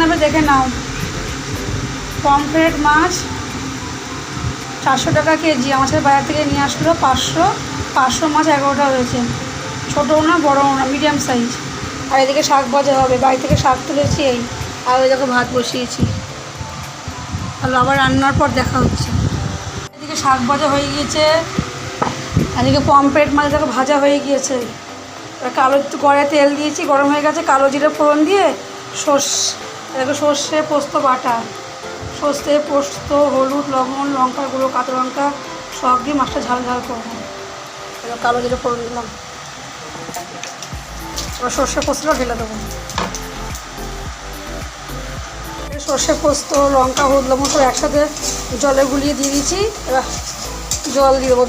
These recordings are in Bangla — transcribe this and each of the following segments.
নেবে দেখে নাও। পমফ্রেট মাছ 400 টাকা কেজি। আমার সাথে বাজার থেকে নিয়ে আসলো 500 মাছ 11টা হয়েছে। ছোটোও না বড়ও না, মিডিয়াম সাইজ। আর এদিকে শাক ভাজা হবে, বাড়ি থেকে শাক তুলেছি এই। আর ওই দেখো ভাত বসিয়েছি। তাহলে আবার রান্নার পর দেখা হচ্ছে। এদিকে শাক ভাজা হয়ে গিয়েছে, এদিকে পমফ্রেট মাছ দেখো ভাজা হয়ে গিয়েছে। কালো কড়াইয়ে তেল দিয়েছি, গরম হয়ে গেছে। কালো জিরে ফোড়ন দিয়ে দেখো সর্ষে পোস্ত বাটা, সর্ষে পোস্ত, হলুদ, লবণ, লঙ্কা গুঁড়ো, কাঁচা লঙ্কা সব দিয়ে মাছটা ঝাল ঝাল করবো। এবার কালো জিরে ফোড়ন দিলাম, এবার সর্ষে পোস্তটা ঢেলে দেবো। সর্ষে পোস্ত, লঙ্কা, হলুদ, লবণ সব একসাথে জলে গুলিয়ে দিয়ে দিয়েছি। এবার জল দিয়ে দেবো।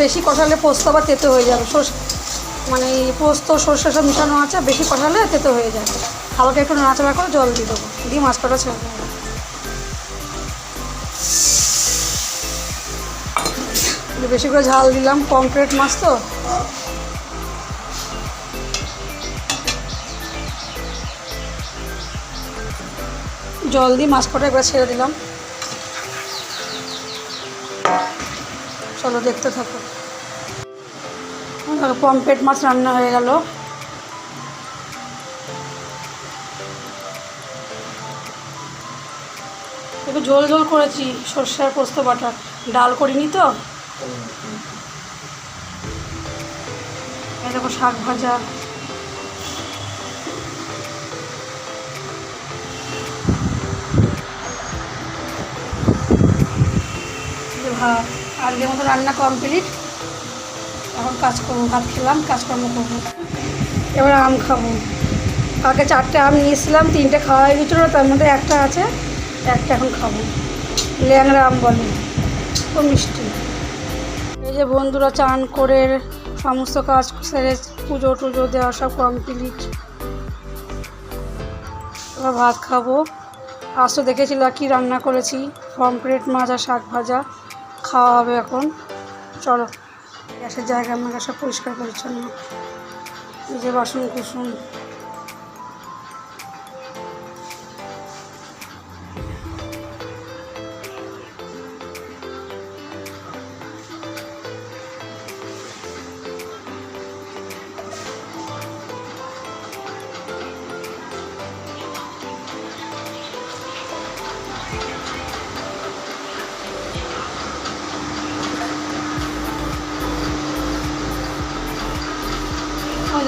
বেশি কষালে পোস্ত আবার তেতো হয়ে যাবে। মানে পোস্ত সর্ষে সব মিশানো আছে, বেশি কষালে তেতো হয়ে যাবে। হালকা একটু নাড়াচাড়া করে জল দিয়ে দেবো, দিয়ে মাছ কটা ছেড়ে দেবো। বেশি করে ঝাল দিলাম, পমফ্রেট মাছ তো। জল দিয়ে মাছ কটা একবার ছেড়ে দিলাম। চলো দেখতে থাকো। পমফ্রেট মাছ রান্না হয়ে গেল। একটু ঝোল ঝোল করেছি, সর্ষে আর পোস্ত বাটা, ডাল করিনি তো। এই দেখো শাক ভাজা, ভাত। আজকের মতো রান্না কমপ্লিট। এখন কাজ করবো, ভাত খেলাম, কাজকর্ম করবো। এবার আম খাবো। কালকে 4টে আম নিয়েছিলাম, 3টে খাওয়া হয়ে গেছিলো, তার মধ্যে একটা আছে, একটা এখন খাবো। ল্যাংড়া আম বলে, খুব মিষ্টি। এই যে বন্ধুরা চান করে সমস্ত কাজ সেরে পুজো টুজো দেওয়া সব কমপ্লিট। এবার ভাত খাবো। আজ তো দেখেছি লাকি রান্না করেছি, পমফ্রেট মাছ আর শাক ভাজা। খাওয়া হবে এখন। চলো, গ্যাসের জায়গা আমার সব পরিষ্কার পরিচ্ছন্ন। এই যে বাসন কুসুন।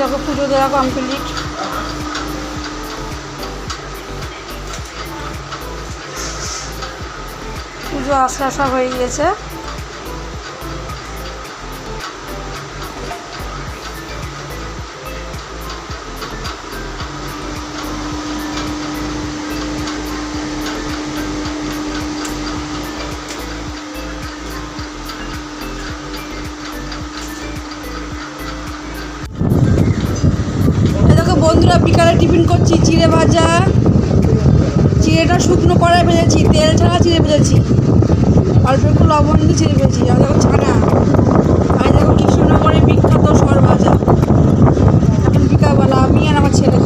দেখো পুজো দেওয়া কমপ্লিট। পুজো আসা হয়ে গিয়েছে। বন্ধুরা বিকালে টিফিন করছি, চিড়ে ভাজা। চিড়েটা শুকনো কড়াই ভেজেছি, তেল ছাড়া চিড়ে ভেজেছি, অল্প একটু লবণ দিয়ে চিড়ে ভেজেছি। আর দেখো ছানা, আর দেখো কৃষ্ণনগরের বিখ্যাত সর ভাজা। এখন বিকালবেলা আমি আর আমার ছেলে